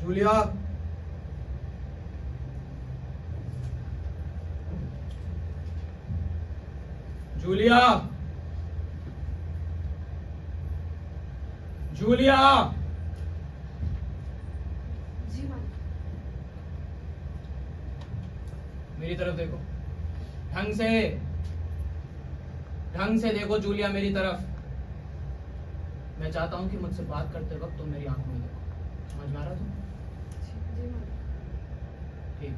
Julia, Julia, Julia. जी मालिक। मेरी तरफ देखो, ढंग से देखो जूलिया, मेरी तरफ। मैं चाहता हूं कि मुझसे बात करते वक्त तुम मेरी आंखों में देखो। समझ में आ रहा तुम? जी मालिक। ठीक।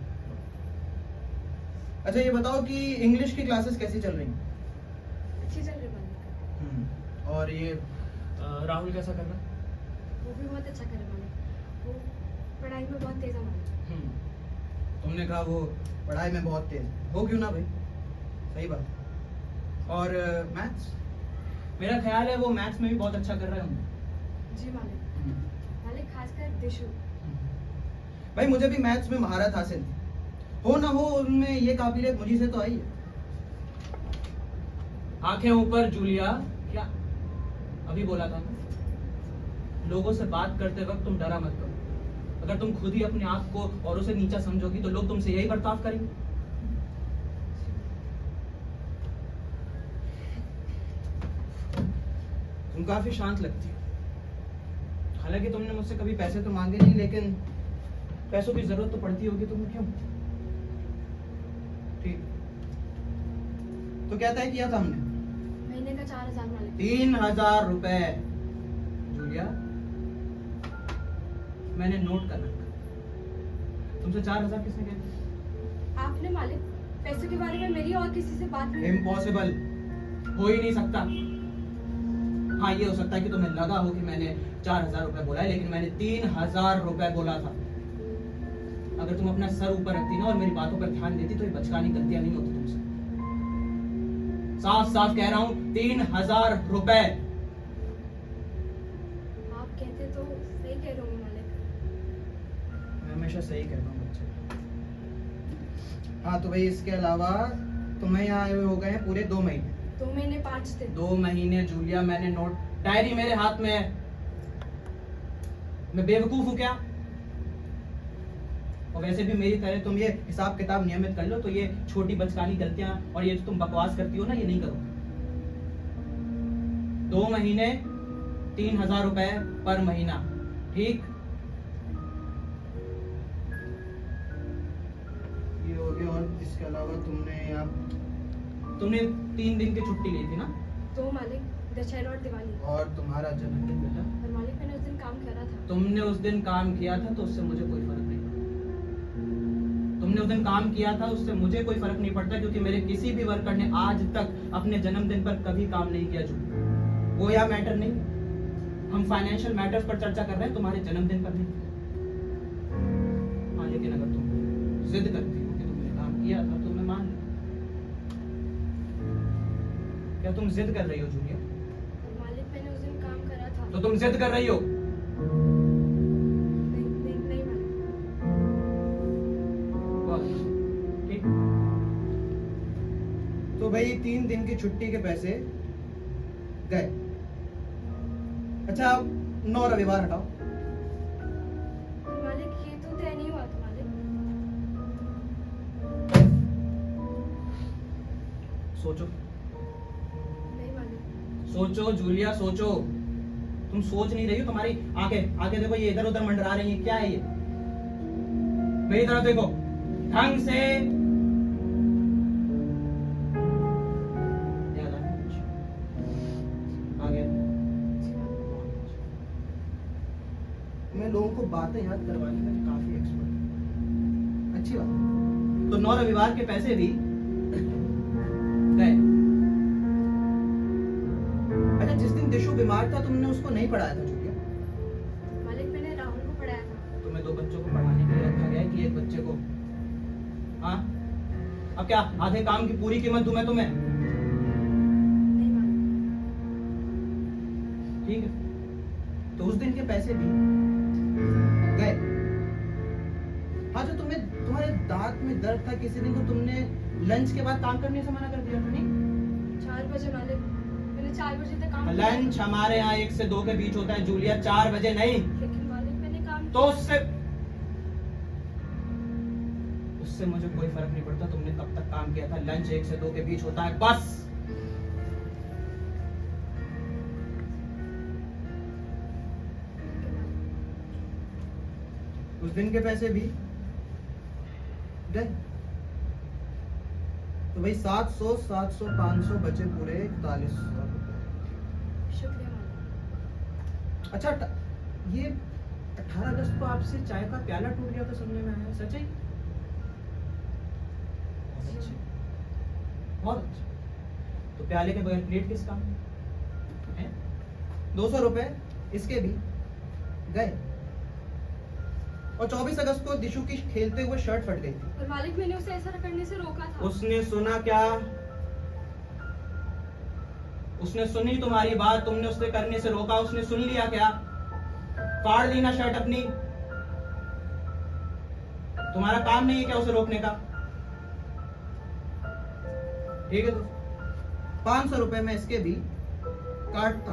अच्छा ये बताओ कि इंग्लिश की क्लासेस कैसी चल रही हैं? अच्छी चल रही मालिक। और ये राहुल कैसा कर रहा है? वो भी बहुत अच्छा करे मालिक। वो पढ़ाई में बहुत तेज है मालिक। तुमने कहा वो पढ़ाई में बहुत तेज हो, क्यों ना भाई, सही बात। और मैथ्स? मेरा ख्याल है वो मैथ्स में भी बहुत अच्छा कर रहे होंगे। जी मालिक। मालिक खासकर दिशु। भाई मुझे भी मैथ्स में महारत हासिल थी, हो ना हो उनमें ये काबिलियत मुझे से तो आई है। आंखें ऊपर जूलिया। क्या अभी बोला था ना, लोगों से बात करते वक्त तुम डरा मत करो। अगर तुम खुद ही अपने आप को औरों से नीचा समझोगी तो लोग तुमसे यही बर्ताव करेंगे। तुम काफी शांत लगती हो। हालांकि तुमने मुझसे कभी पैसे तो मांगे नहीं, लेकिन पैसों की जरूरत तो पड़ती होगी तुम्हें, क्यों? ठीक, तो क्या तय किया था हमने? महीने का 4000 मालिक। 3000 रुपए। जूलिया, मैंने नोट कर रखा। तुमसे 4000 किसने कहा? आपने मालिक। पैसों के बारे में मेरी और किसी से बात नहीं। इम्पॉसिबल, हो ही नहीं सकता। हाँ ये हो सकता है कि तुम्हें लगा हो कि मैंने 4000 रुपए बोला है, लेकिन मैंने 3000 रुपए बोला था। अगर तुम अपना सर ऊपर रखती ना और मेरी बातों पर ध्यान देती तो ये बचकानी गलतियां नहीं होती तुमसे। साफ साफ कह रहा हूं, 3000 रुपए। आप कहते तो सही कह रहे हो मालिक। मैं हमेशा सही कहता हूँ बच्चे। हाँ तो भाई इसके अलावा तुम्हें यहाँ आए हुए हो गए हैं पूरे 2 महीने। 2 महीने 5 दिन। 2 महीने जूलिया, मैंने नोट, डायरी मेरे हाथ में है। मैं बेवकूफ हूं क्या? और वैसे भी मेरी तरह तुम ये हिसाब किताब नियमित कर लो तो ये छोटी बचकानी गलतियां और ये जो तुम बकवास करती हो ना, ये नहीं करो। 2 महीने 3000 रुपए पर महीना, ठीक? ये हो गया। और इसके अलावा तुमने 3 दिन की छुट्टी ली थी ना? 2 मालिक, दशहरा और दिवाली। और तुम्हारा जन्मदिन बेटा? और मालिक मैंने उस दिन काम करा था। तुमने उस दिन काम किया था तो उससे मुझे कोई फर्क नहीं पड़ता। तुमने उस दिन काम किया था उससे मुझे कोई फर्क नहीं पड़ता, क्योंकि मेरे किसी भी वर्कर ने आज तक अपने जन्मदिन पर कभी काम नहीं किया। जो वो यहाँ मैटर नहीं, हम फाइनेंशियल मैटर्स पर चर्चा कर रहे हैं, तुम्हारे जन्मदिन पर नहीं। हाँ लेकिन अगर तुम जिद करती हो कि तुमने काम किया था तो मैं मान लूं। क्या तुम जिद कर रही हो जूलिया? और मालिक मैंने उस दिन काम करा था। तो तुम जिद कर रही हो? नहीं मालिक। ठीक। तो भाई 3 दिन की छुट्टी के पैसे गए। अच्छा अब 9 रविवार हटाओ। मालिक ये तो तय नहीं हुआ था मालिक। सोचो, नहीं मालिक। सोचो जूलिया, सोचो। तुम सोच नहीं रही हो, तुम्हारी आंखें देखो, ये इधर उधर मंडरा रही हैं। क्या है ये? मेरी तरफ देखो, ढंग से। याद आ गया? आ गया? मैं लोगों को बातें याद करवाने में काफी एक्सपर्ट हूं। अच्छी बात। तो 9 रविवार के पैसे भी गए। अच्छा जिस दिन दिशु बीमार था तुमने उसको नहीं पढ़ाया था जूलिया? मालिक मैंने राहुल को पढ़ाया था। तुम्हें 2 बच्चों को पढ़ाने के लिए रखा गया है कि एक बच्चे को? हाँ अब क्या आधे काम की पूरी कीमत दूं मैं तुम्हें? नहीं मालिक। ठीक है, तो उस दिन के पैसे भी गए। हाँ जो तुम्हारे दांत में दर्द था किसी दिन, तो तुमने लंच के बाद काम करने से मना कर दिया था नहीं? 4 बजे मालिक, मैंने 4 बजे तक काम लंच हमारे यहाँ 1 से 2 के बीच होता है जूलिया, 4 बजे नहीं। लेकिन मालिक मैंने काम तो उससे उससे मुझे कोई फर्क नहीं पड़ता तुमने कब तक काम किया था। लंच 1 से 2 के बीच होता है, बस। उस दिन के पैसे भी गए, तो भाई 700, 700, 500 बचे पूरे 4100 रुपए। शुक्रिया मालिक। अच्छा, ये 18 अगस्त को आपसे चाय का प्याला टूट गया था, सुनने में आया, सच है? बहुत अच्छे, बहुत अच्छे। तो प्याले के बगैर प्लेट किस काम है? 200 रुपए इसके भी गए। और 24 अगस्त को दिशु की खेलते हुए शर्ट फट गई थी। पर मालिक, मैंने उसे ऐसा करने से रोका था। उसने सुना क्या? उसने सुनी तुम्हारी बात, तुमने उससे करने से रोका, उसने सुन लिया क्या? फाड़ ली ना शर्ट अपनी? तुम्हारा काम नहीं है क्या उसे रोकने का? ठीक है, तो 500 रुपए में इसके भी काटता।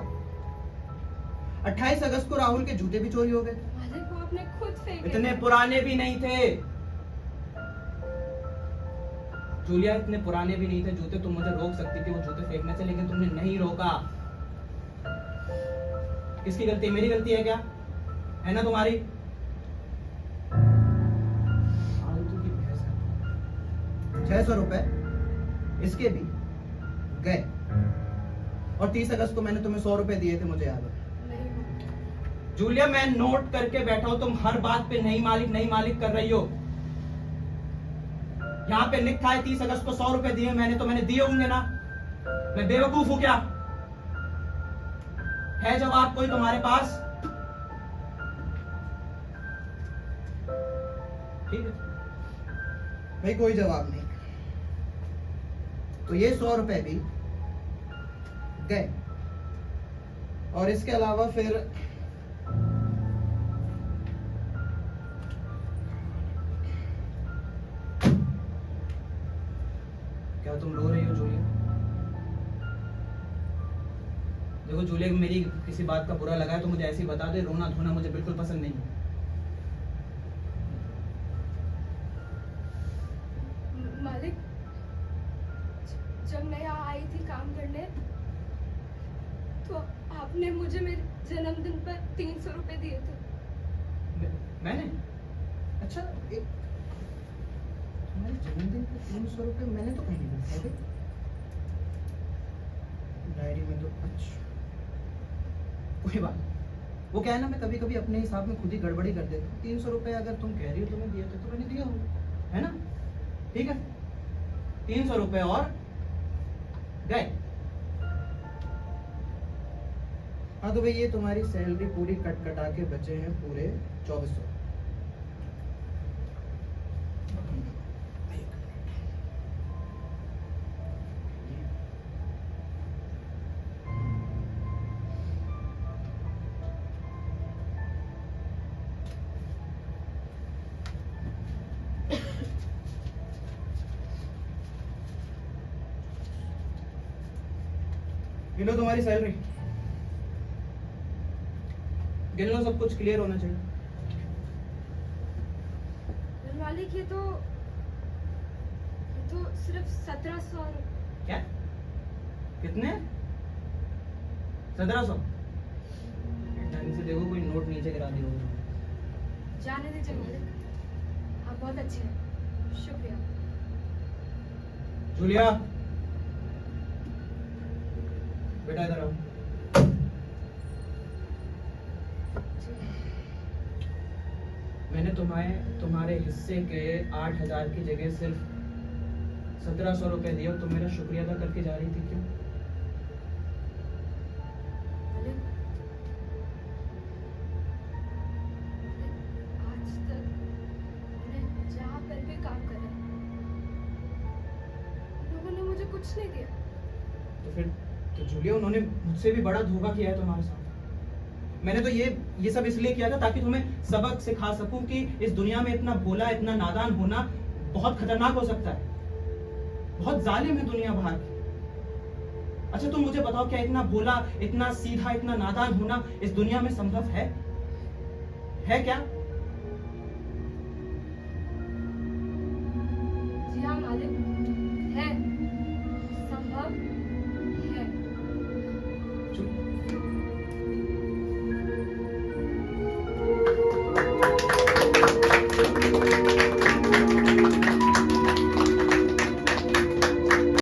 28 अगस्त को राहुल के जूते भी चोरी हो गए थे। मालिक, वो आपने खुद फेंके। इतने पुराने भी नहीं थे जूलिया, इतने पुराने भी नहीं थे जूते। तुम मुझे रोक सकती थी वो जूते फेंकने से, लेकिन तुमने नहीं रोका। किसकी गलती? मेरी गलती है क्या? है ना तुम्हारी? फालतू की बहस है। 600 रुपए इसके भी गए। और 30 अगस्त को मैंने तुम्हें 100 रुपए दिए थे, मुझे याद है। जूलिया, मैं नोट करके बैठा हूं, तुम हर बात पे नहीं मालिक कर रही हो। यहां पे लिखा है 30 अगस्त को 100 रुपए दिए मैंने, तो मैंने दिए होंगे ना। मैं बेवकूफ हूं क्या? है जवाब कोई तुम्हारे पास? ठीक है भाई, कोई जवाब नहीं। तो ये 100 रुपए भी गए। और इसके अलावा फिर क्या तुम रो रही हो जूलिया? देखो जूलिया, मेरी किसी बात का बुरा लगा है तो मुझे ऐसे ही बता दे। रोना धोना मुझे बिल्कुल पसंद नहीं है। मालिक, जब मैं यहाँ आई थी काम करने, तो आपने मुझे मेरे जन्मदिन पर 300 रुपए दिए थे। मैंने? अच्छा, एक तुम्हारे जन्मदिन पे 300 रुपए मैंने तो कहीं नहीं लिखा था डायरी में तो। अच्छा, कोई बात नहीं। वो क्या है ना, मैं कभी कभी अपने हिसाब में खुद ही गड़बड़ी कर देता हूँ। 300 रुपए अगर तुम कह रही हो तुम्हें दिए थे तो मैंने दिया होगा, है ना? ठीक है, 300 रुपए और गए। हाँ तो भाई, ये तुम्हारी सैलरी पूरी कट कटा के बचे हैं पूरे 2400। गिनो तुम्हारी सैलरी, गिन लो, सब कुछ क्लियर होना चाहिए। मालिक, ये तो सिर्फ 1700। क्या? कितने? 1700? ढंग से देखो, कोई नोट नीचे गिरा दिया होगा। जाने दीजिए मालिक, आप बहुत अच्छे हैं। शुक्रिया। जूलिया, बेटा इधर आओ। मैंने तुम्हारे हिस्से के 8000 की जगह सिर्फ 1700 रुपए दिए और तुम मेरा शुक्रिया अदा करके जा रही थी, क्यों? आज तक मैंने जहाँ पर भी काम करा, लोगों ने मुझे कुछ नहीं दिया। तो फिर तो जूलिया, उन्होंने मुझसे भी बड़ा धोखा किया है तुम्हारे साथ। मैंने तो ये सब इसलिए किया था ताकि तुम्हें सबक सिखा सकूं कि इस दुनिया में इतना भोला, इतना नादान होना बहुत खतरनाक हो सकता है। बहुत जालिम है दुनिया बाहर की। अच्छा तुम मुझे बताओ, क्या इतना भोला, इतना सीधा, इतना नादान होना इस दुनिया में संभव है क्या?